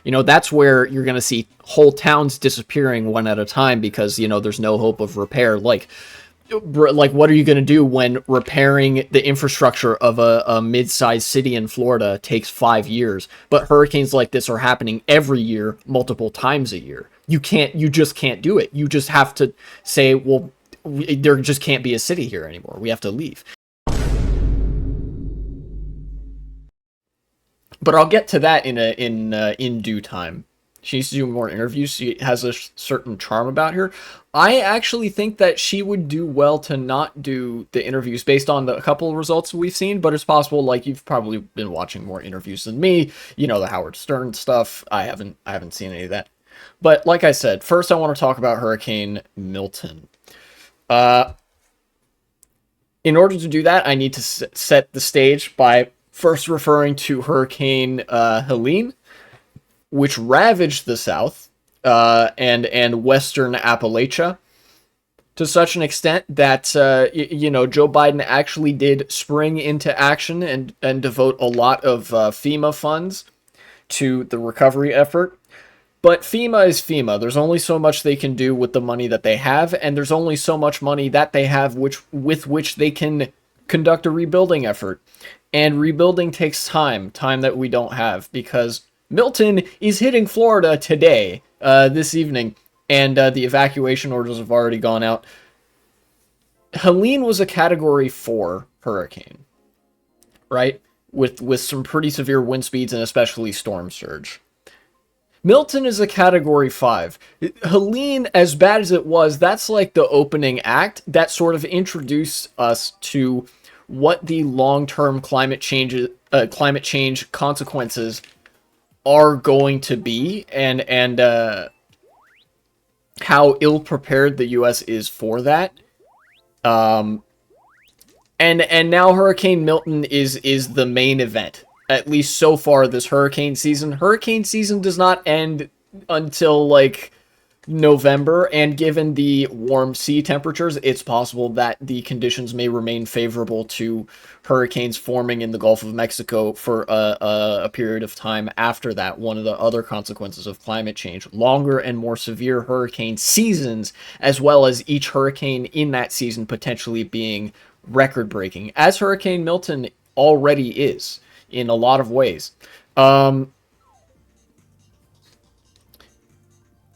that's where you're going to see whole towns disappearing one at a time because, there's no hope of repair. Like what are you going to do when repairing the infrastructure of a mid-sized city in Florida takes 5 years, but hurricanes like this are happening every year, multiple times a year? You just can't do it. You just have to say, well, there just can't be a city here anymore. We have to leave. But I'll get to that in due time. She needs to do more interviews. She has a certain charm about her. I actually think that she would do well to not do the interviews based on the couple of results we've seen, but it's possible, like, you've probably been watching more interviews than me. The Howard Stern stuff. I haven't seen any of that. But like I said, first I want to talk about Hurricane Milton. In order to do that, I need to set the stage by first referring to Hurricane Helene, which ravaged the South and Western Appalachia to such an extent that, Joe Biden actually did spring into action and devote a lot of FEMA funds to the recovery effort. But FEMA is FEMA. There's only so much they can do with the money that they have, and there's only so much money that they have with which they can conduct a rebuilding effort. And rebuilding takes time that we don't have, because Milton is hitting Florida today, this evening, and the evacuation orders have already gone out. Helene was a Category 4 hurricane, right? With some pretty severe wind speeds and especially storm surge. Milton is a Category 5. Helene, as bad as it was, that's like the opening act that sort of introduced us to what the long-term climate change consequences are going to be, and how ill-prepared the U.S. is for that. And now Hurricane Milton is the main event. At least so far this hurricane season. Hurricane season does not end until, like, November, and given the warm sea temperatures, it's possible that the conditions may remain favorable to hurricanes forming in the Gulf of Mexico for a period of time after that. One of the other consequences of climate change: longer and more severe hurricane seasons, as well as each hurricane in that season potentially being record-breaking, as Hurricane Milton already is in a lot of ways.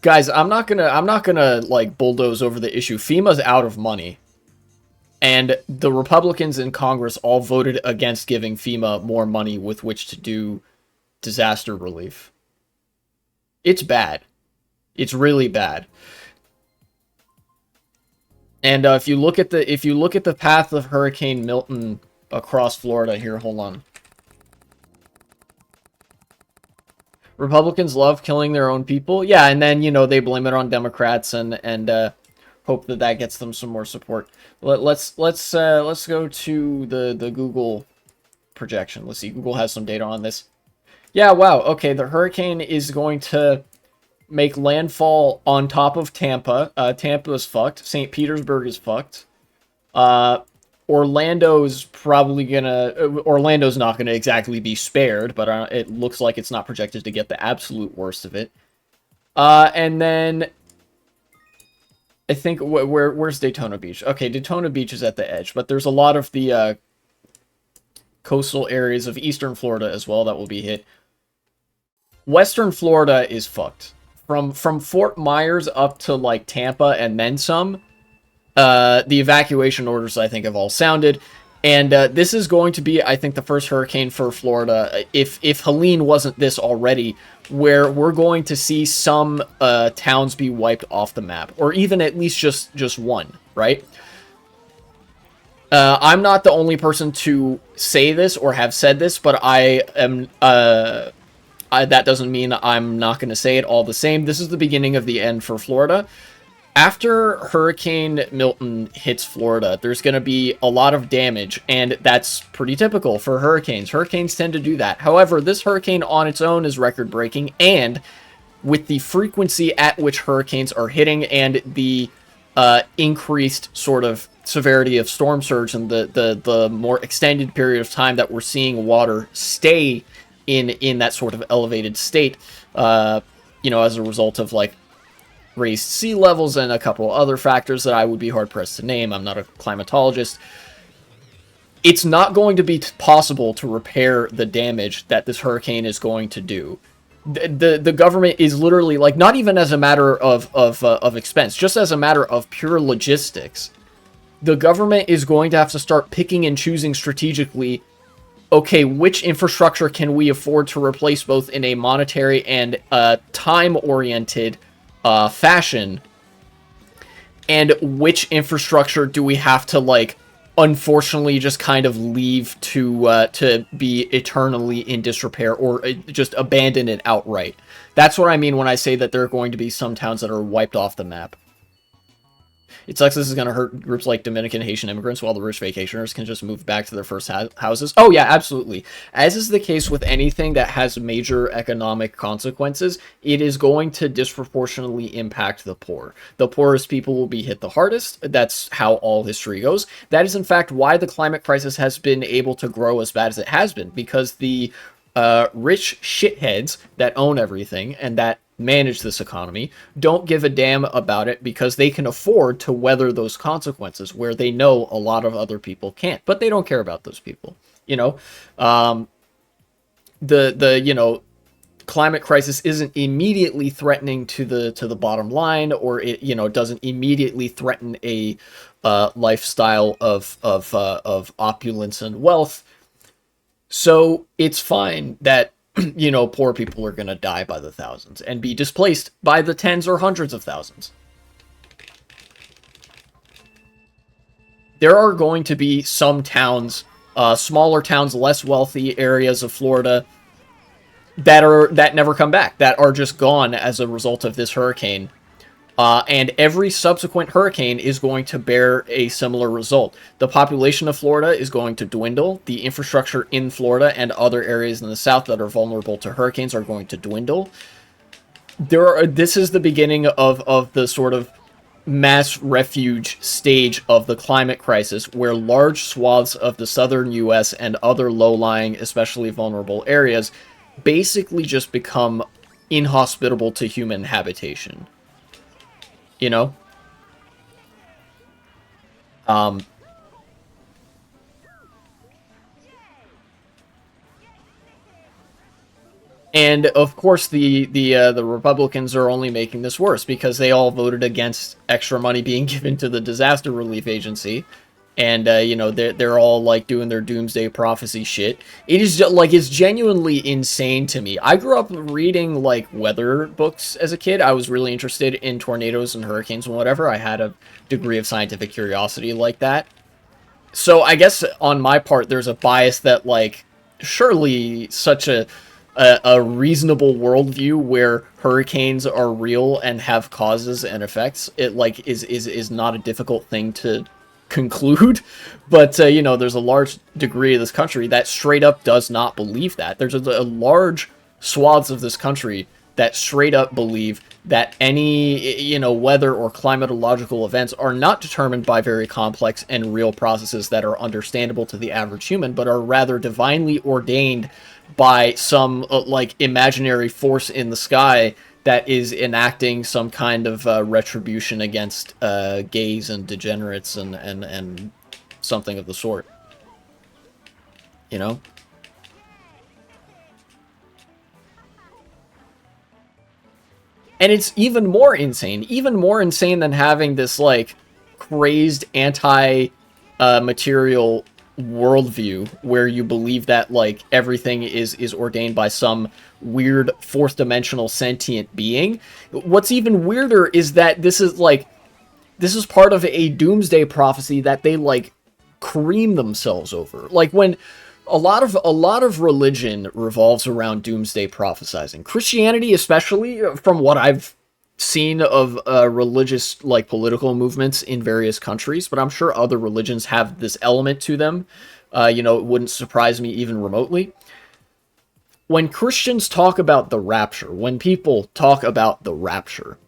Guys, I'm not gonna like bulldoze over the issue. FEMA's out of money, and the Republicans in Congress all voted against giving FEMA more money with which to do disaster relief. It's bad. It's really bad. And if you look at the path of Hurricane Milton across Florida here, hold on. Republicans love killing their own people. Yeah, and then, they blame it on Democrats and hope that gets them some more support. Let's go to the Google projection. Let's see. Google has some data on this. Yeah, wow. Okay, the hurricane is going to make landfall on top of Tampa. Tampa is fucked. St. Petersburg is fucked. Orlando's not gonna exactly be spared, but it looks like it's not projected to get the absolute worst of it. And then I think where's Daytona Beach? Okay, Daytona Beach is at the edge, but there's a lot of the coastal areas of eastern Florida as well that will be hit. Western Florida is fucked. From Fort Myers up to like Tampa and then some. The evacuation orders, I think, have all sounded. And this is going to be, I think, the first hurricane for Florida, if Helene wasn't this already, where we're going to see some towns be wiped off the map. Or even at least just one, right? I'm not the only person to say this or have said this, but I am... that doesn't mean I'm not going to say it all the same. This is the beginning of the end for Florida. After Hurricane Milton hits Florida, there's going to be a lot of damage, and that's pretty typical for hurricanes. Hurricanes tend to do that. However, this hurricane on its own is record-breaking, and with the frequency at which hurricanes are hitting and the increased sort of severity of storm surge and the more extended period of time that we're seeing water stay in that sort of elevated state, as a result of like raised sea levels and a couple other factors that I would be hard pressed to name. I'm not a climatologist. It's not going to be possible to repair the damage that this hurricane is going to do. The government is literally like, not even as a matter of expense, just as a matter of pure logistics. The government is going to have to start picking and choosing strategically, okay, which infrastructure can we afford to replace both in a monetary and time-oriented fashion, and which infrastructure do we have to, like, unfortunately just kind of leave to be eternally in disrepair, or just abandon it outright. That's what I mean when I say that there are going to be some towns that are wiped off the map. It sucks this is going to hurt groups like Dominican Haitian immigrants, while the rich vacationers can just move back to their first houses. Oh, yeah, absolutely. As is the case with anything that has major economic consequences, it is going to disproportionately impact the poor. The poorest people will be hit the hardest. That's how all history goes. That is, in fact, why the climate crisis has been able to grow as bad as it has been, because the rich shitheads that own everything and that manage this economy don't give a damn about it, because they can afford to weather those consequences where they know a lot of other people can't, but they don't care about those people. The climate crisis isn't immediately threatening to the bottom line, or it doesn't immediately threaten a lifestyle of opulence and wealth. So it's fine that poor people are going to die by the thousands and be displaced by the tens or hundreds of thousands. There are going to be some towns, smaller towns, less wealthy areas of Florida that never come back, that are just gone as a result of this hurricane. And every subsequent hurricane is going to bear a similar result. The population of Florida is going to dwindle. The infrastructure in Florida and other areas in the South that are vulnerable to hurricanes are going to dwindle. This is the beginning of the sort of mass refuge stage of the climate crisis, where large swaths of the southern U.S. and other low-lying, especially vulnerable areas, basically just become inhospitable to human habitation. And of course the Republicans are only making this worse, because they all voted against extra money being given to the disaster relief agency. And they're all like doing their doomsday prophecy shit. It is just, like, it's genuinely insane to me. I grew up reading like weather books as a kid. I was really interested in tornadoes and hurricanes and whatever. I had a degree of scientific curiosity like that. So I guess on my part, there's a bias that, like, surely such a reasonable worldview where hurricanes are real and have causes and effects, it like is not a difficult thing to conclude. But there's a large degree of this country that straight up does not believe that. There's a large swaths of this country that straight up believe that any weather or climatological events are not determined by very complex and real processes that are understandable to the average human, but are rather divinely ordained by some like imaginary force in the sky that is enacting some kind of retribution against gays and degenerates and something of the sort. And it's even more insane than having this like crazed anti-material worldview where you believe that like everything is ordained by some weird fourth dimensional sentient being. What's even weirder is that this is part of a doomsday prophecy that they like cream themselves over. Like, when a lot of religion revolves around doomsday prophesizing. Christianity, especially, from what I've seen of religious, like, political movements in various countries, but I'm sure other religions have this element to them. It wouldn't surprise me even remotely. When Christians talk about the rapture, when people talk about the rapture,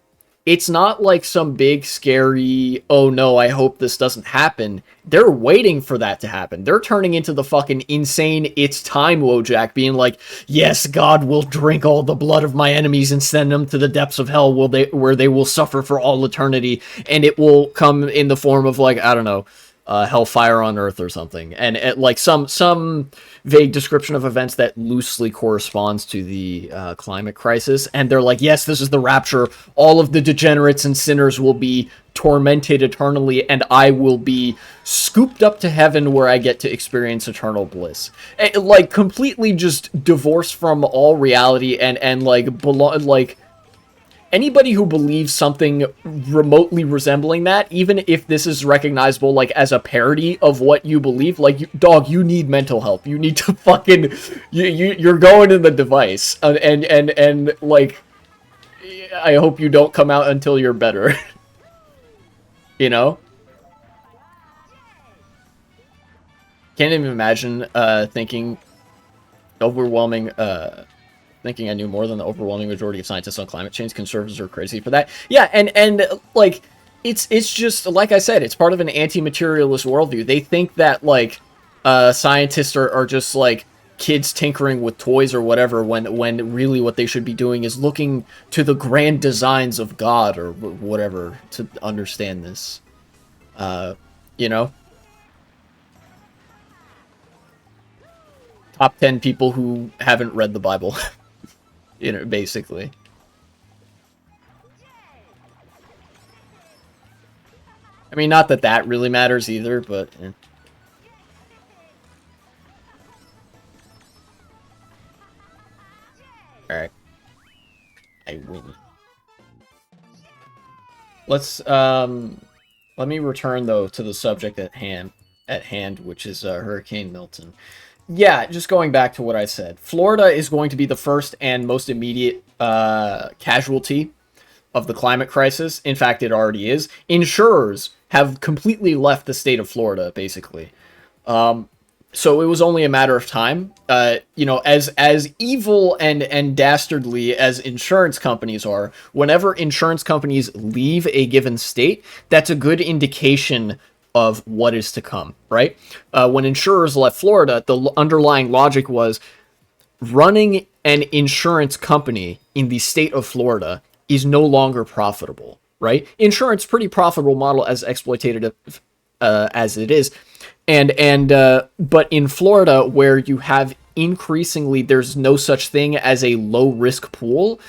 it's not like some big scary, oh no, I hope this doesn't happen. They're waiting for that to happen. They're turning into the fucking insane it's time Wojak, being like, yes, God will drink all the blood of my enemies and send them to the depths of hell where they will suffer for all eternity, and it will come in the form of, like, I don't know, hellfire on earth or something, and like some vague description of events that loosely corresponds to the climate crisis. And they're like, yes, this is the rapture, all of the degenerates and sinners will be tormented eternally, and I will be scooped up to heaven where I get to experience eternal bliss. Like, completely just divorced from all reality, and like anybody who believes something remotely resembling that, even if this is recognizable, like, as a parody of what you believe, like, dog, you need mental help. You need to fucking, you're going in the device, and like, I hope you don't come out until you're better. You know? Can't even imagine thinking overwhelming thinking I knew more than the overwhelming majority of scientists on climate change. Conservatives are crazy for that. Yeah, and like, it's just, like I said, it's part of an anti-materialist worldview. They think that, like, scientists are just, like, kids tinkering with toys or whatever, when really what they should be doing is looking to the grand designs of God or whatever to understand this. You know? Top 10 people who haven't read the Bible. You know, basically. I mean, not that that really matters either, but... Alright. I win. Let's, let me return, though, to the subject at hand, which is Hurricane Milton. Yeah, just going back to what I said. Florida is going to be the first and most immediate casualty of the climate crisis. In fact, it already is. Insurers have completely left the state of Florida, basically. So it was only a matter of time. You know, as evil and dastardly as insurance companies are, whenever insurance companies leave a given state, that's a good indication of what is to come, right? When insurers left Florida, the underlying logic was running an insurance company in the state of Florida is no longer profitable, right? Insurance, pretty profitable model as exploitative as it is. But in Florida, where you have increasingly, there's no such thing as a low risk pool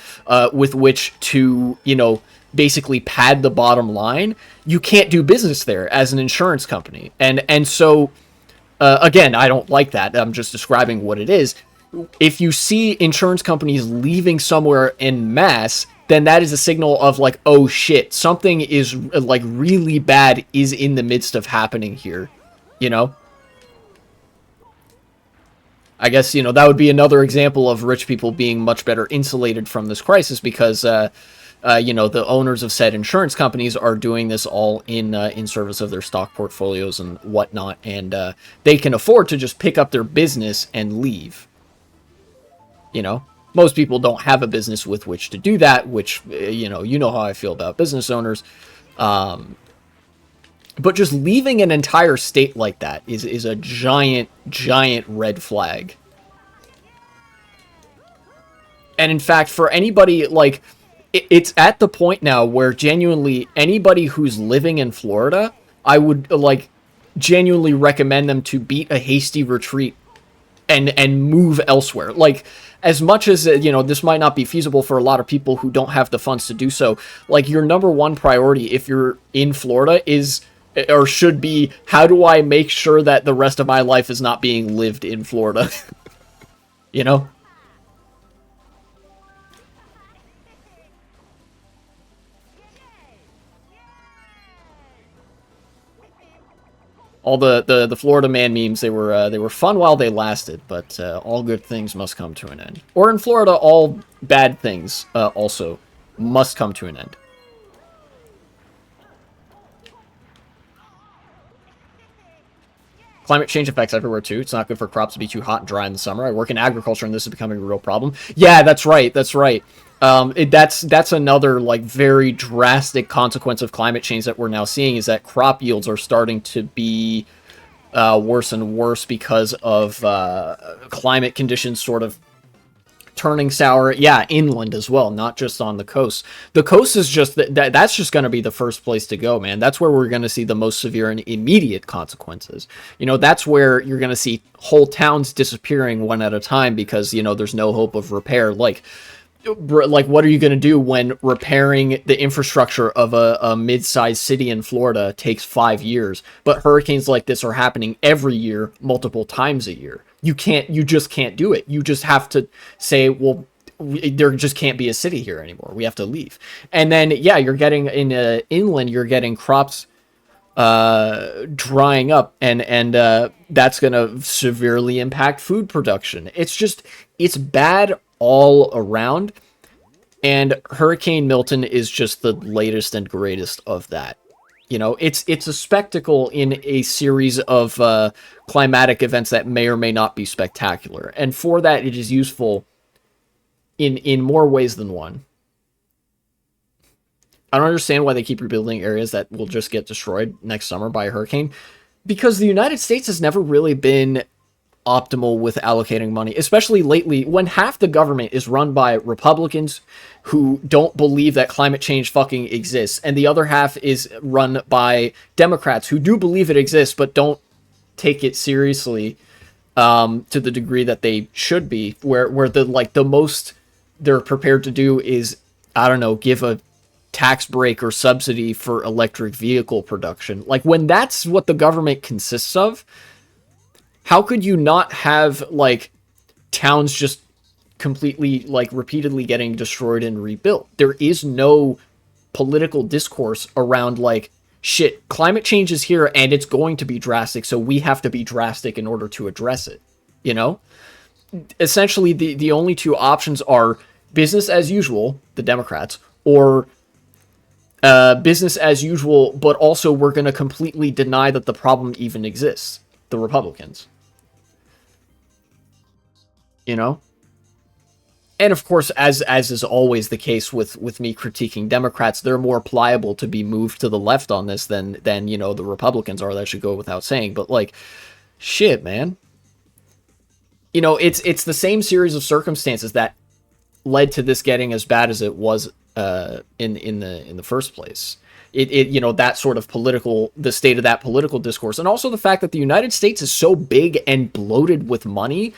with which to, you know, basically pad the bottom line, you can't do business there as an insurance company. And so, again, I don't like that. I'm just describing what it is. If you see insurance companies leaving somewhere en masse, then that is a signal of, like, oh shit, something is, like, really bad is in the midst of happening here, you know? I guess, you know, that would be another example of rich people being much better insulated from this crisis because, you know, the owners of said insurance companies are doing this all in service of their stock portfolios and whatnot, and they can afford to just pick up their business and leave. You know, most people don't have a business with which to do that, which, you know how I feel about business owners. But just leaving an entire state like that is a giant red flag. And in fact, for anybody, like, it's at the point now where genuinely anybody who's living in Florida, I would, like, genuinely recommend them to beat a hasty retreat and move elsewhere. Like, as much as, you know, this might not be feasible for a lot of people who don't have the funds to do so, like, your number one priority if you're in Florida is, or should be, how do I make sure that the rest of my life is not being lived in Florida? You know? All the Florida man memes, they were fun while they lasted, but all good things must come to an end. Or in Florida, all bad things also must come to an end. Climate change affects everywhere too. It's not good for crops to be too hot and dry in the summer. I work in agriculture and this is becoming a real problem. Yeah, that's right. That's right. That's another like very drastic consequence of climate change that we're now seeing, is that crop yields are starting to be worse and worse because of climate conditions sort of turning sour. Yeah, inland as well, not just on the coast. The coast is just that's just going to be the first place to go, man. That's where we're going to see the most severe and immediate consequences. That's where you're going to see whole towns disappearing one at a time because there's no hope of repair. Like what are you going to do when repairing the infrastructure of a mid-sized city in Florida takes 5 years, but hurricanes like this are happening every year, multiple times a year? You just can't do it. You just have to say, well, there just can't be a city here anymore. We have to leave. And then, yeah, you're getting inland, you're getting crops drying up, and that's going to severely impact food production. It's bad all around, and Hurricane Milton is just the latest and greatest of that. It's a spectacle in a series of climatic events that may or may not be spectacular, and for that it is useful in more ways than one. I don't understand why they keep rebuilding areas that will just get destroyed next summer by a hurricane, because the United States has never really been optimal with allocating money, especially lately when half the government is run by Republicans who don't believe that climate change fucking exists, and the other half is run by Democrats who do believe it exists but don't take it seriously to the degree that they should be, where the most they're prepared to do is, I don't know, give a tax break or subsidy for electric vehicle production. Like, when that's what the government consists of, how could you not have like towns just completely, like, repeatedly getting destroyed and rebuilt? There is no political discourse around like, shit, climate change is here and it's going to be drastic, so we have to be drastic in order to address it. Essentially the only two options are business as usual, the Democrats, or business as usual, but also we're going to completely deny that the problem even exists, the Republicans. And of course, as is always the case with me critiquing Democrats, they're more pliable to be moved to the left on this than the Republicans are. That should go without saying. But like, shit, man. It's the same series of circumstances that led to this getting as bad as it was in the first place. That sort of the state of that political discourse, and also the fact that the United States is so big and bloated with money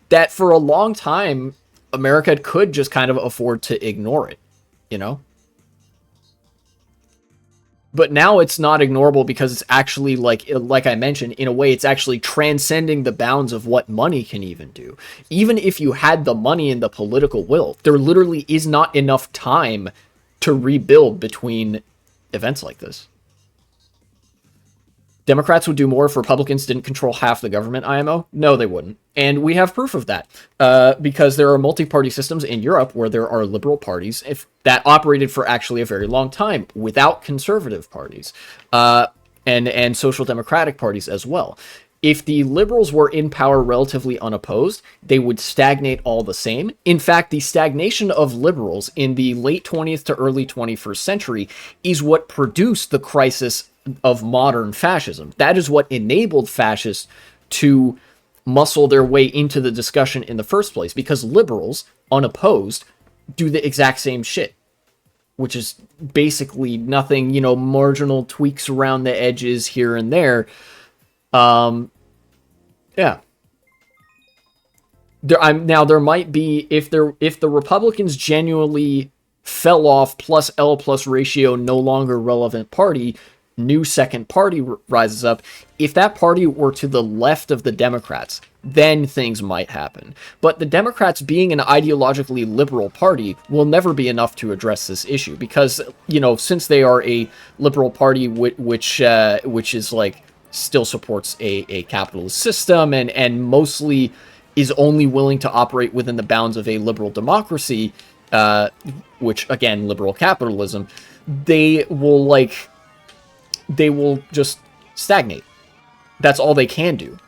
that for a long time America could just kind of afford to ignore it, But now it's not ignorable because it's actually, like I mentioned, in a way, it's actually transcending the bounds of what money can even do. Even if you had the money and the political will, there literally is not enough time to rebuild between events like this. Democrats would do more if Republicans didn't control half the government, IMO? No, they wouldn't. And we have proof of that, because there are multi-party systems in Europe where there are liberal parties that operated for actually a very long time without conservative parties, and social democratic parties as well. If the liberals were in power relatively unopposed, they would stagnate all the same. In fact, the stagnation of liberals in the late 20th to early 21st century is what produced the crisis of modern fascism. That is what enabled fascists to muscle their way into the discussion in the first place, because liberals, unopposed, do the exact same shit, which is basically nothing, marginal tweaks around the edges here and there. Yeah. There might be, if the Republicans genuinely fell off, plus L plus ratio, no longer relevant party, new second party rises up. If that party were to the left of the Democrats, then things might happen. But the Democrats, being an ideologically liberal party, will never be enough to address this issue, because, since they are a liberal party which is like still supports a capitalist system and mostly is only willing to operate within the bounds of a liberal democracy, which, again, liberal capitalism, they will just stagnate. That's all they can do.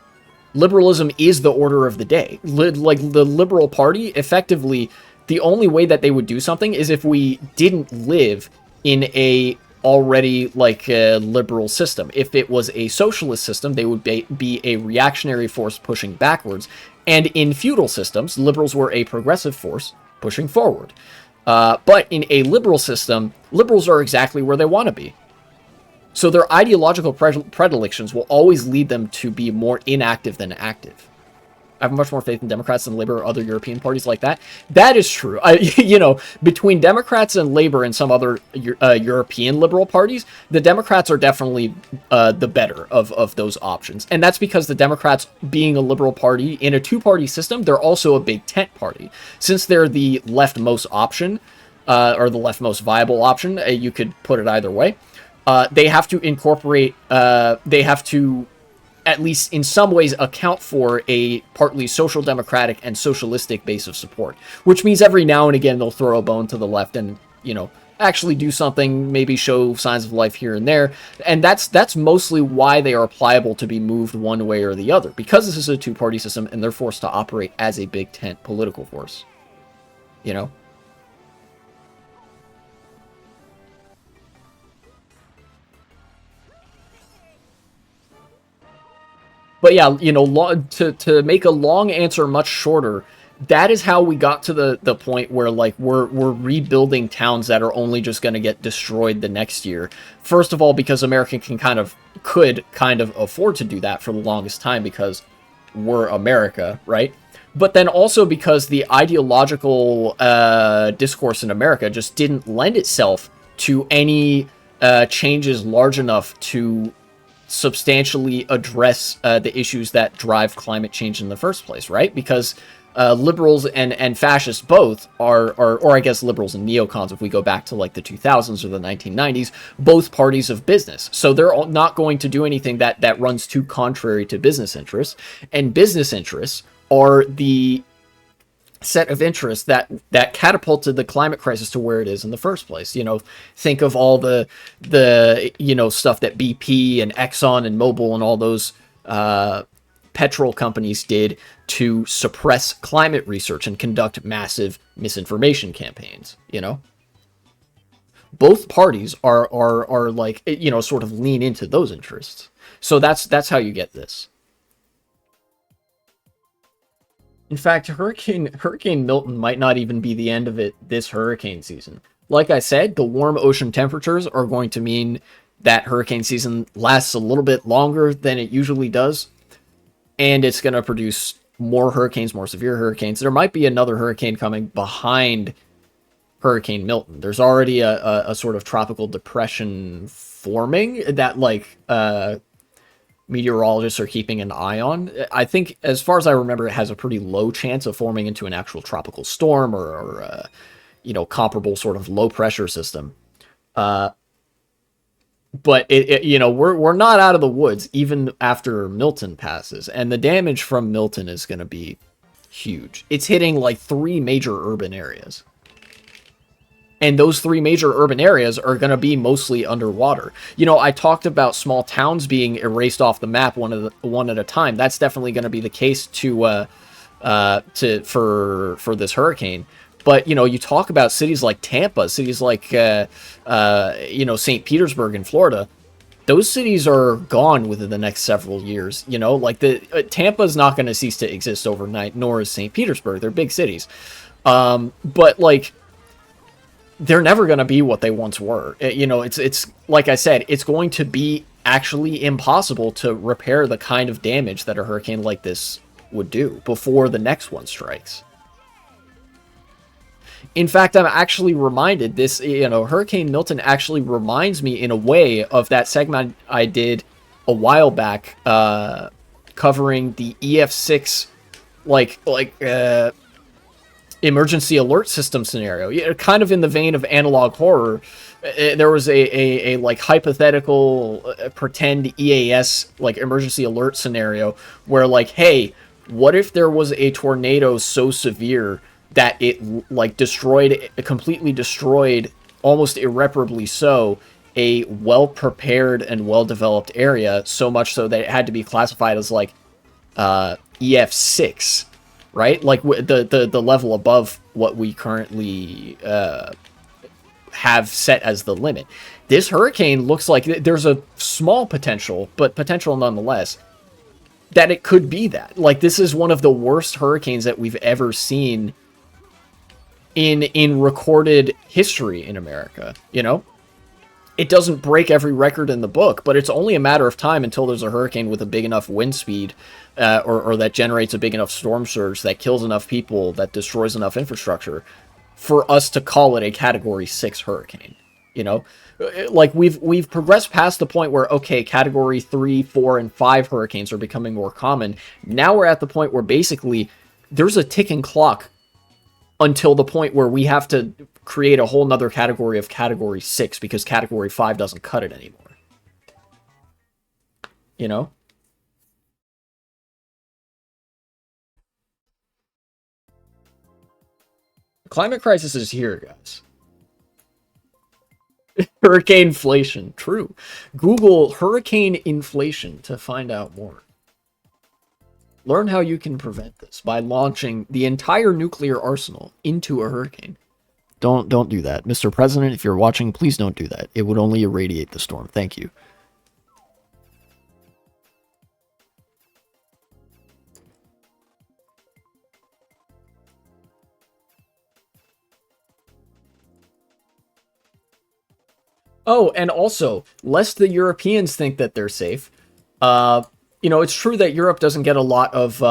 Liberalism is the order of the day. The Liberal Party effectively The only way that they would do something is if we didn't live in a already like a liberal system. If it was a socialist system, they would be a reactionary force pushing backwards. And in feudal systems, liberals were a progressive force pushing forward. But in a liberal system, liberals are exactly where they want to be. So their ideological predilections will always lead them to be more inactive than active. I have much more faith in Democrats than Labor or other European parties like that. That is true. Between Democrats and Labor and some other European liberal parties, the Democrats are definitely the better of those options. And that's because the Democrats, being a liberal party in a two-party system, they're also a big tent party. Since they're the leftmost option, or the leftmost viable option, you could put it either way, they have to incorporate, they have to at least in some ways account for a partly social democratic and socialistic base of support, which means every now and again they'll throw a bone to the left and, actually do something, maybe show signs of life here and there. And that's mostly why they are pliable to be moved one way or the other, because this is a two-party system and they're forced to operate as a big tent political force. But yeah, to make a long answer much shorter, that is how we got to the point where like we're rebuilding towns that are only just going to get destroyed the next year. First of all, because America could kind of afford to do that for the longest time because we're America, right? But then also because the ideological discourse in America just didn't lend itself to any changes large enough to substantially address the issues that drive climate change in the first place, right? Because liberals and fascists both are, or I guess liberals and neocons, if we go back to like the 2000s or the 1990s, both parties of business. So they're not going to do anything that runs too contrary to business interests. And business interests are the set of interests that catapulted the climate crisis to where it is in the first place. Think of all the stuff that BP and Exxon and Mobil and all those petrol companies did to suppress climate research and conduct massive misinformation campaigns. Both parties are like, sort of lean into those interests. So that's how you get this. In fact, Hurricane Milton might not even be the end of it this hurricane season. Like I said, the warm ocean temperatures are going to mean that hurricane season lasts a little bit longer than it usually does, and it's going to produce more hurricanes, more severe hurricanes. There might be another hurricane coming behind Hurricane Milton. There's already a sort of tropical depression forming that, like, meteorologists are keeping an eye on. I think, as far as I remember, it has a pretty low chance of forming into an actual tropical storm or comparable sort of low pressure system. But we're not out of the woods even after Milton passes, and the damage from Milton is going to be huge. It's hitting like 3 major urban areas. And those 3 major urban areas are going to be mostly underwater. I talked about small towns being erased off the map one at a time. That's definitely going to be the case for this hurricane. But you talk about cities like Tampa, cities like St. Petersburg in Florida. Those cities are gone within the next several years. Tampa is not going to cease to exist overnight, nor is St. Petersburg. They're big cities, but like, they're never going to be what they once were. It's like I said, it's going to be actually impossible to repair the kind of damage that a hurricane like this would do before the next one strikes. In fact, I'm actually reminded Hurricane Milton actually reminds me in a way of that segment I did a while back, covering the EF6, emergency alert system scenario, kind of in the vein of analog horror. There was a hypothetical pretend EAS emergency alert scenario where hey, what if there was a tornado so severe that it completely destroyed, almost irreparably so, a well-prepared and well-developed area, so much so that it had to be classified as EF6. Right? The level above what we currently have set as the limit. This hurricane looks like there's a small potential, but potential nonetheless, that it could be that. Like, this is one of the worst hurricanes that we've ever seen in recorded history in America, you know? It doesn't break every record in the book, but it's only a matter of time until there's a hurricane with a big enough wind speed, or that generates a big enough storm surge that kills enough people, that destroys enough infrastructure, for us to call it a Category 6 hurricane. You know, like we've progressed past the point where, okay, Category 3, 4, and 5 hurricanes are becoming more common. Now we're at the point where basically there's a ticking clock until the point where we have to create a whole nother category of Category 6 because Category 5 doesn't cut it anymore. You know? The climate crisis is here, guys. Hurricane inflation. True. Google hurricane inflation to find out more. Learn how you can prevent this by launching the entire nuclear arsenal into a hurricane. Don't do that. Mr. President, if you're watching, please don't do that. It would only irradiate the storm. Thank you. Oh, and also, lest the Europeans think that they're safe, it's true that Europe doesn't get a lot of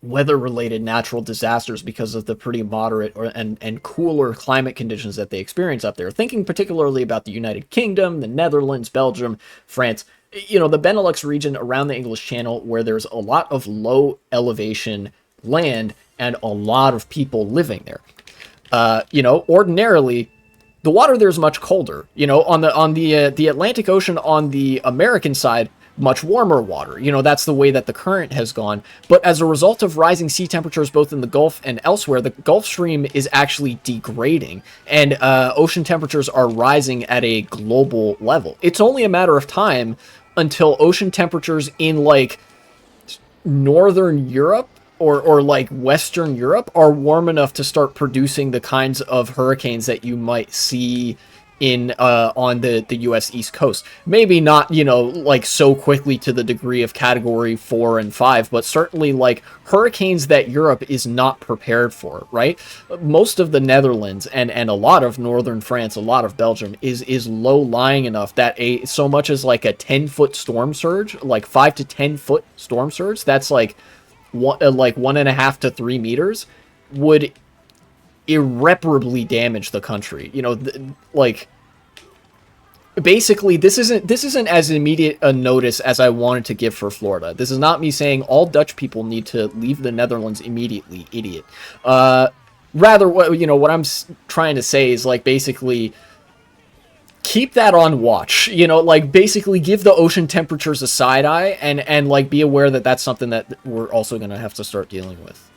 weather-related natural disasters because of the pretty moderate and cooler climate conditions that they experience up there. Thinking particularly about the United Kingdom, the Netherlands, Belgium, France, the Benelux region around the English Channel, where there's a lot of low elevation land and a lot of people living there. Ordinarily, the water there is much colder. On the Atlantic Ocean on the American side, much warmer water. That's the way that the current has gone. But as a result of rising sea temperatures both in the Gulf and elsewhere, the Gulf Stream is actually degrading, and ocean temperatures are rising at a global level. It's only a matter of time until ocean temperatures in like Northern Europe or like Western Europe are warm enough to start producing the kinds of hurricanes that you might see in on the US East Coast. Maybe not, like so quickly to the degree of Category 4 and 5, but certainly like hurricanes that Europe is not prepared for, right? Most of the Netherlands and a lot of northern France, a lot of Belgium is low lying enough that so much as like a 10-foot storm surge, like 5 to 10-foot storm surge, that's like 1.5 to 3 meters, would irreparably damage the country. Basically, this isn't as immediate a notice as I wanted to give for Florida. This is not me saying all Dutch people need to leave the Netherlands immediately, idiot. Rather, what I'm trying to say is, like, basically keep that on watch. Basically give the ocean temperatures a side eye and like be aware that that's something that we're also going to have to start dealing with.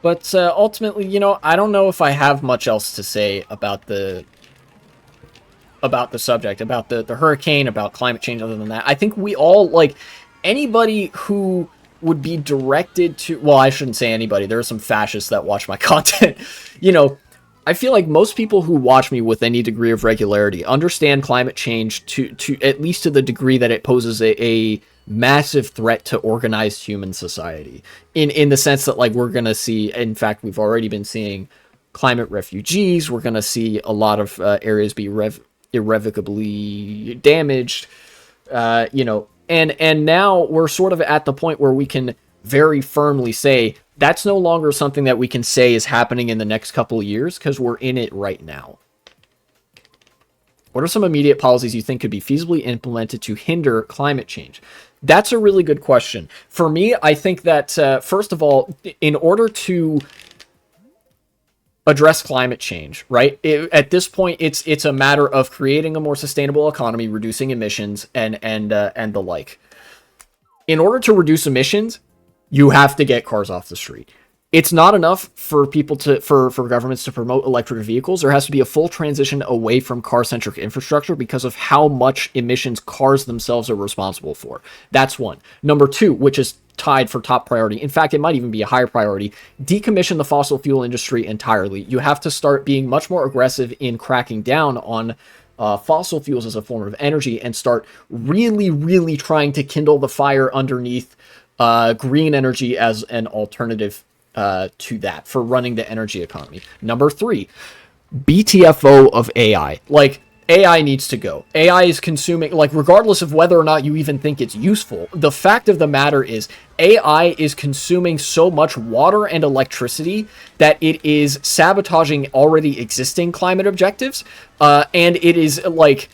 But ultimately, I don't know if I have much else to say about the subject, about the hurricane, about climate change other than that. I think we all, like, anybody who would be directed to, well, I shouldn't say anybody. There are some fascists that watch my content. I feel like most people who watch me with any degree of regularity understand climate change to at least to the degree that it poses a massive threat to organized human society, in the sense that, like, we're going to see, in fact, we've already been seeing climate refugees. We're going to see a lot of areas be irrevocably damaged, and now we're sort of at the point where we can very firmly say that's no longer something that we can say is happening in the next couple of years, because we're in it right now. What are some immediate policies you think could be feasibly implemented to hinder climate change? That's a really good question. For me, I think that, first of all, in order to address climate change, right? At this point, it's a matter of creating a more sustainable economy, reducing emissions, and the like. In order to reduce emissions, you have to get cars off the street. It's not enough for people to for governments to promote electric vehicles. There has to be a full transition away from car-centric infrastructure because of how much emissions cars themselves are responsible for. That's one. Number two, which is tied for top priority. In fact, it might even be a higher priority. Decommission the fossil fuel industry entirely. You have to start being much more aggressive in cracking down on fossil fuels as a form of energy and start really, really trying to kindle the fire underneath green energy as an alternative to that for running the energy economy. Number three, BTFO of AI. Like, AI needs to go. AI is consuming, like, regardless of whether or not you even think it's useful, the fact of the matter is AI is consuming so much water and electricity that it is sabotaging already existing climate objectives, and it is, like,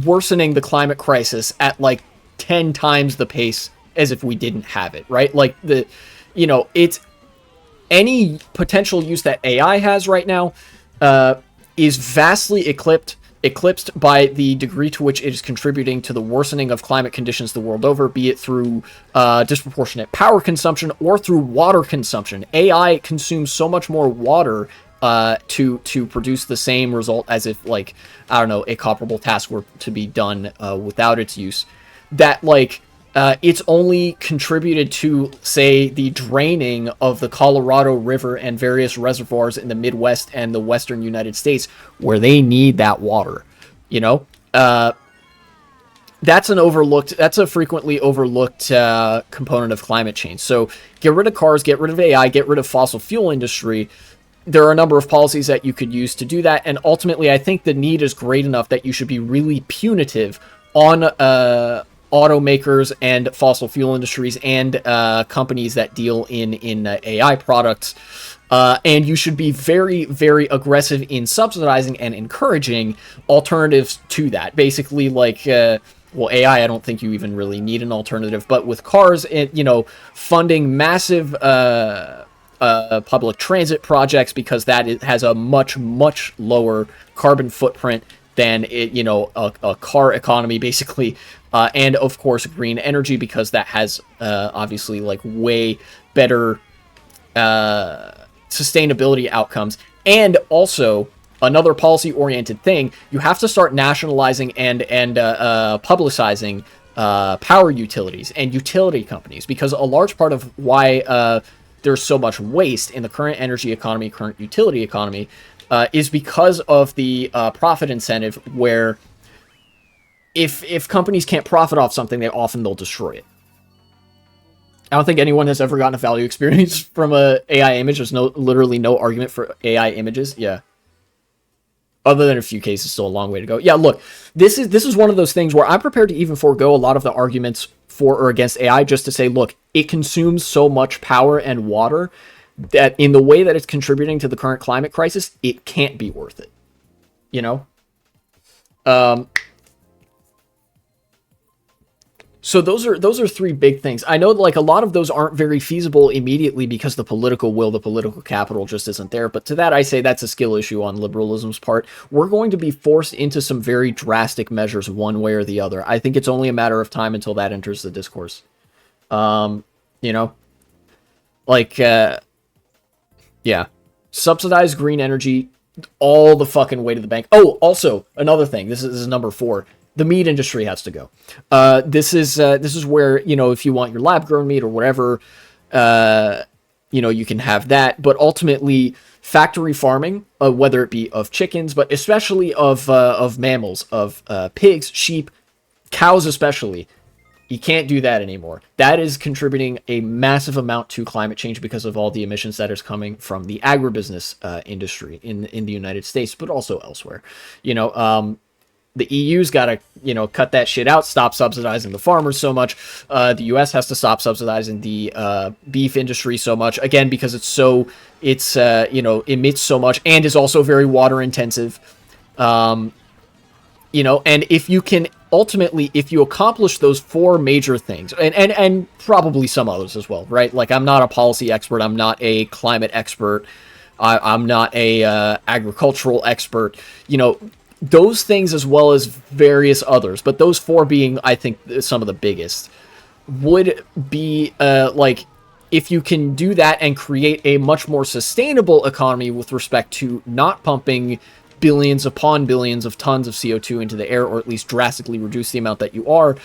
worsening the climate crisis at, like, 10 times the pace as if we didn't have it, right? Like, it's any potential use that AI has right now is vastly eclipsed by the degree to which it is contributing to the worsening of climate conditions the world over, be it through disproportionate power consumption or through water consumption. AI consumes so much more water to produce the same result as if, like, I don't know, a comparable task were to be done without its use, that, like, it's only contributed to, say, the draining of the Colorado River and various reservoirs in the Midwest and the Western United States where they need that water, that's a frequently overlooked component of climate change. So get rid of cars, get rid of AI, get rid of fossil fuel industry. There are a number of policies that you could use to do that. And ultimately, I think the need is great enough that you should be really punitive on automakers and fossil fuel industries and companies that deal in AI products. And you should be very, very aggressive in subsidizing and encouraging alternatives to that. Basically, like, AI, I don't think you even really need an alternative. But with cars, funding massive public transit projects, because that has a much, much lower carbon footprint than a car economy, basically. And of course, green energy, because that has obviously, like, way better sustainability outcomes. And also, another policy-oriented thing, you have to start nationalizing and publicizing power utilities and utility companies, because a large part of why there's so much waste in the current energy economy, current utility economy, is because of the profit incentive, where if companies can't profit off something, they'll destroy it. I don't think anyone has ever gotten a value experience from a AI image. There's literally no argument for AI images. Yeah. Other than a few cases, still a long way to go. Yeah, look, this is one of those things where I'm prepared to even forego a lot of the arguments for or against AI just to say, look, it consumes so much power and water that in the way that it's contributing to the current climate crisis, it can't be worth it. So those are three big things. I know, like, a lot of those aren't very feasible immediately because the political will, the political capital just isn't there. But to that, I say that's a skill issue on liberalism's part. We're going to be forced into some very drastic measures one way or the other. I think it's only a matter of time until that enters the discourse. Yeah. Subsidize green energy all the fucking way to the bank. Oh, also, another thing. This is number 4. The meat industry has to go. This is where, if you want your lab-grown meat or whatever, you can have that. But ultimately, factory farming, whether it be of chickens, but especially of mammals, of pigs, sheep, cows especially, you can't do that anymore. That is contributing a massive amount to climate change because of all the emissions that is coming from the agribusiness industry in the United States, but also elsewhere. The EU's got to, cut that shit out, stop subsidizing the farmers so much. The US has to stop subsidizing the beef industry so much, again, because it's emits so much and is also very water intensive. And if you can ultimately, if you accomplish those 4 major things, and probably some others as well, right? Like, I'm not a policy expert. I'm not a climate expert. I'm not a agricultural expert, those things as well as various others, but those 4 being, I think, some of the biggest, would be if you can do that and create a much more sustainable economy with respect to not pumping billions upon billions of tons of CO2 into the air, or at least drastically reduce the amount that you are,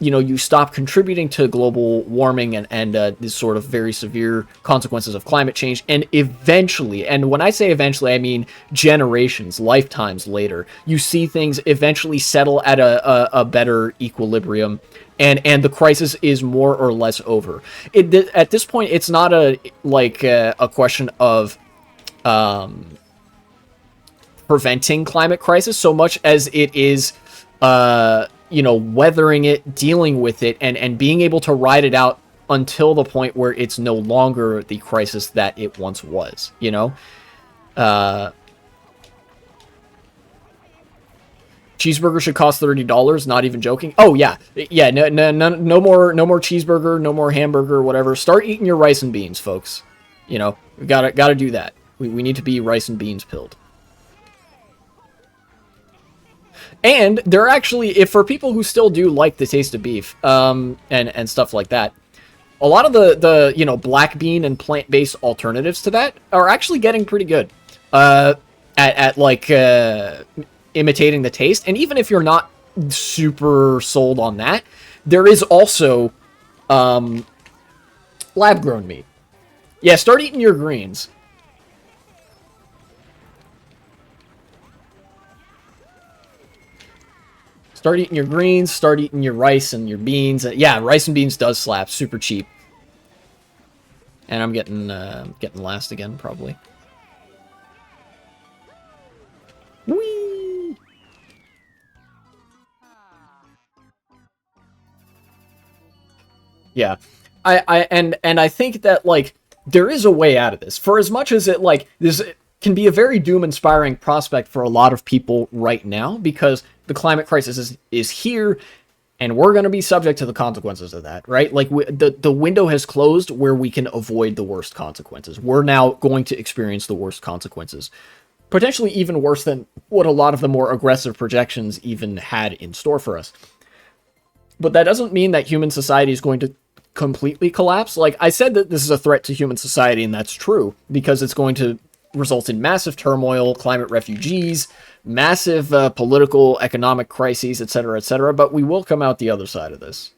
you stop contributing to global warming and these sort of very severe consequences of climate change. And eventually, and when I say eventually, I mean generations, lifetimes later, you see things eventually settle at a better equilibrium. And the crisis is more or less over. At this point, it's not a question of preventing climate crisis so much as it is, weathering it, dealing with it, and being able to ride it out until the point where it's no longer the crisis that it once was. Cheeseburger should cost $30. Not even joking. Oh yeah. No more cheeseburger, no more hamburger, whatever. Start eating your rice and beans, folks. We gotta do that. We need to be rice and beans pilled. And there actually, if for people who still do like the taste of beef, and stuff like that, a lot of the black bean and plant-based alternatives to that are actually getting pretty good. At imitating the taste. And even if you're not super sold on that, there is also lab-grown meat. Yeah, start eating your greens. Start eating your greens, start eating your rice and your beans. Yeah, rice and beans does slap. Super cheap. And I'm getting last again, probably. Whee! Yeah. I think that, like, there is a way out of this. For as much as this can be a very doom-inspiring prospect for a lot of people right now, because the climate crisis is here, and we're going to be subject to the consequences of that, right? Like, the window has closed where we can avoid the worst consequences. We're now going to experience the worst consequences. Potentially even worse than what a lot of the more aggressive projections even had in store for us. But that doesn't mean that human society is going to completely collapse. Like, I said that this is a threat to human society, and that's true, because it's going to result in massive turmoil, climate refugees, massive political, economic crises, etc., but we will come out the other side of this.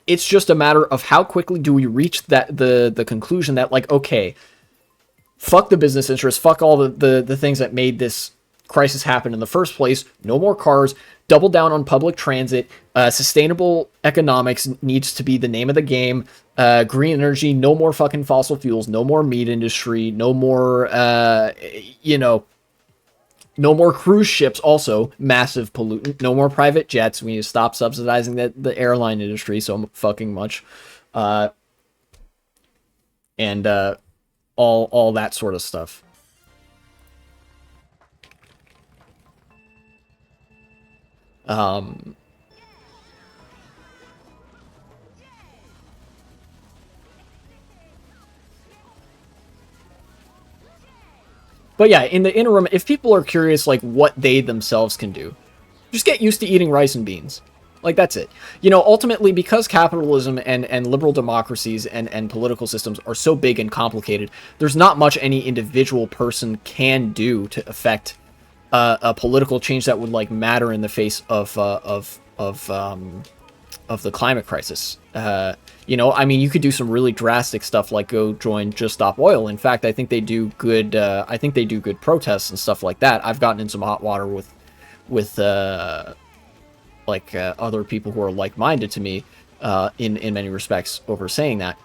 It's just a matter of how quickly do we reach the conclusion that, like, okay, fuck the business interests, fuck all the things that made this crisis happen in the first place. No more cars. Double down on public transit. Sustainable economics needs to be the name of the game. Green energy. No more fucking fossil fuels. No more meat industry. No more, no more cruise ships. Also, massive pollutant. No more private jets. We need to stop subsidizing the airline industry so fucking much. And all that sort of stuff. But yeah, in the interim, if people are curious, like, what they themselves can do, just get used to eating rice and beans. Like, that's it. Ultimately, because capitalism and liberal democracies and political systems are so big and complicated, there's not much any individual person can do to affect a political change that would, like, matter in the face of the climate crisis. You could do some really drastic stuff, like go join Just Stop Oil. In fact, I think they do good. Good protests and stuff like that. I've gotten in some hot water with other people who are like-minded to me in many respects over saying that.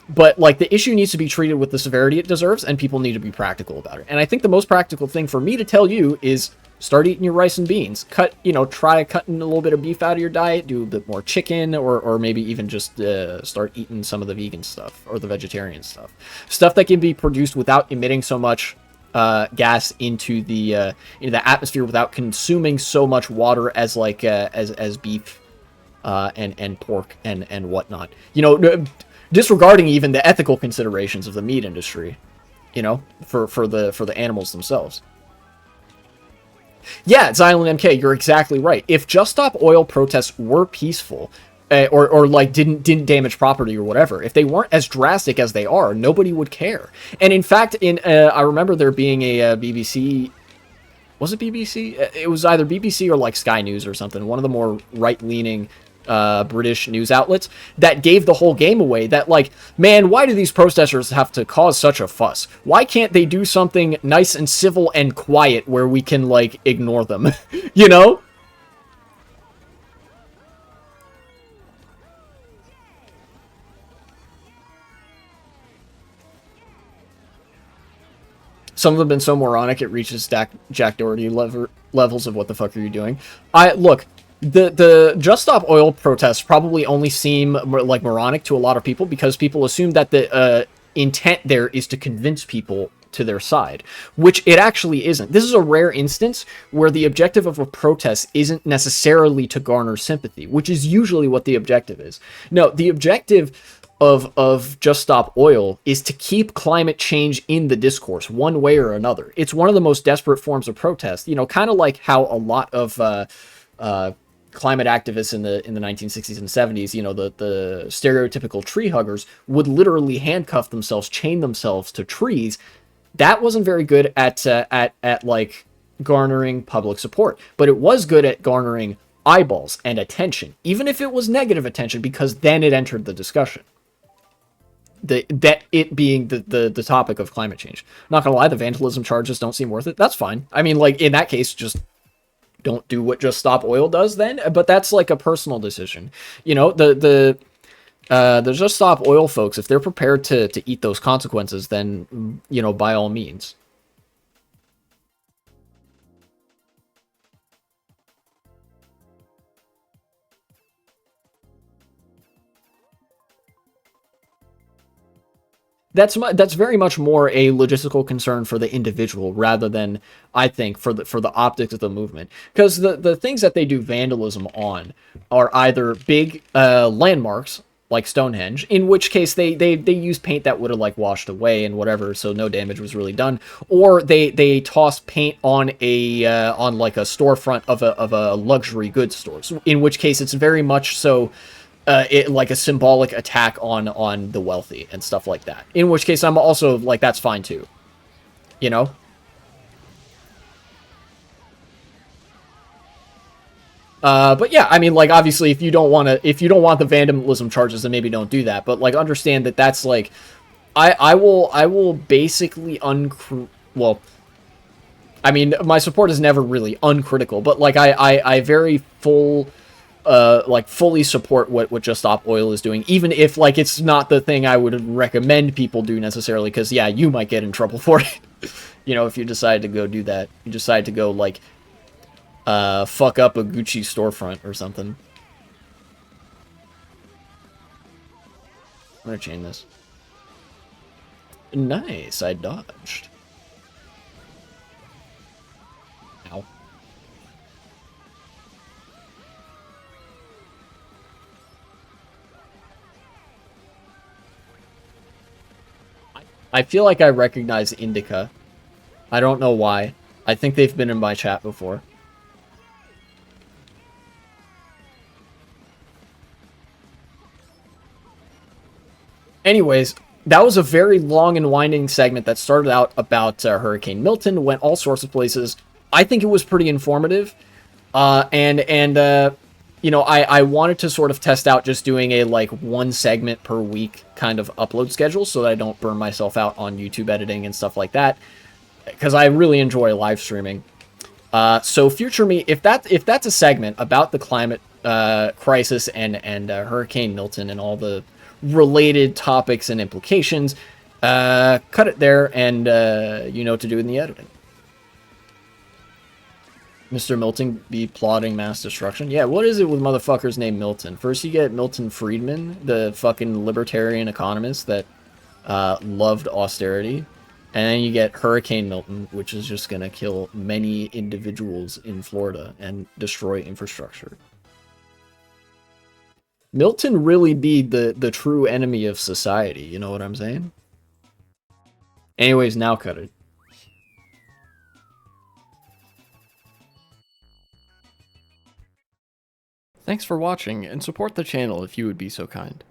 But, like, the issue needs to be treated with the severity it deserves, and people need to be practical about it. And I think the most practical thing for me to tell you is start eating your rice and beans. Try cutting a little bit of beef out of your diet, do a bit more chicken, or maybe even just start eating some of the vegan stuff or the vegetarian stuff. Stuff that can be produced without emitting so much gas into the atmosphere, without consuming so much water as as beef and pork and whatnot. Disregarding even the ethical considerations of the meat industry, for the animals themselves. Yeah, Xylem MK, you're exactly right. If Just Stop Oil protests were peaceful, or like didn't damage property or whatever. If they weren't as drastic as they are, nobody would care. And in fact, in I remember there being a BBC. Was it BBC? It was either BBC or like Sky News or something. One of the more right-leaning British news outlets that gave the whole game away. That like, man, why do these protesters have to cause such a fuss? Why can't they do something nice and civil and quiet where we can like ignore them? You know? Some of them have been so moronic it reaches Jack Doherty levels of what the fuck are you doing? I look, the Just Stop Oil protests probably only seem like moronic to a lot of people because people assume that the intent there is to convince people to their side, which it actually isn't. This is a rare instance where the objective of a protest isn't necessarily to garner sympathy, which is usually what the objective is. No, the objective of Just Stop Oil is to keep climate change in the discourse one way or another. It's one of the most desperate forms of protest, you know, kind of like how a lot of climate activists in the 1960s and 70s, you know, the stereotypical tree huggers would literally handcuff themselves, chain themselves to trees. That wasn't very good at like garnering public support, but it was good at garnering eyeballs and attention, even if it was negative attention, because then it entered the discussion. That it being the topic of climate change. Not gonna lie, the vandalism charges don't seem worth it. That's fine. I mean, like in that case, just don't do what Just Stop Oil does then. But that's like a personal decision. You know, the Just Stop Oil folks, if they're prepared to eat those consequences, then you know, by all means. That's very much more a logistical concern for the individual rather than, I think, for the optics of the movement, because the things that they do vandalism on are either big landmarks like Stonehenge, in which case they use paint that would have like washed away and whatever, so no damage was really done, or they toss paint on a on like a storefront of a luxury goods store, so in which case it's very much so it like a symbolic attack on the wealthy and stuff like that. In which case, I'm also like, that's fine too, you know. But yeah, I mean, like obviously, if you don't want the vandalism charges, then maybe don't do that. But like, understand that that's like, I will basically well, I mean, my support is never really uncritical, but like I very like fully support what Just Stop Oil is doing, even if like it's not the thing I would recommend people do necessarily, because yeah, you might get in trouble for it. You know, if you decide to go do that, you decide to go like fuck up a Gucci storefront or something. I'm gonna chain this. Nice, I dodged. Ow. I feel like I recognize Indica. I don't know why. I think they've been in my chat before. Anyways, that was a very long and winding segment that started out about Hurricane Milton, went all sorts of places. I think it was pretty informative. You know, I wanted to sort of test out just doing a like one segment per week kind of upload schedule so that I don't burn myself out on YouTube editing and stuff like that, because I really enjoy live streaming. So future me, if that's a segment about the climate crisis and Hurricane Milton and all the related topics and implications, cut it there, and you know what to do in the editing. Mr. Milton be plotting mass destruction? Yeah, what is it with motherfuckers named Milton? First you get Milton Friedman, the fucking libertarian economist that loved austerity. And then you get Hurricane Milton, which is just going to kill many individuals in Florida and destroy infrastructure. Milton really be the true enemy of society, you know what I'm saying? Anyways, now cut it. Thanks for watching, and support the channel if you would be so kind.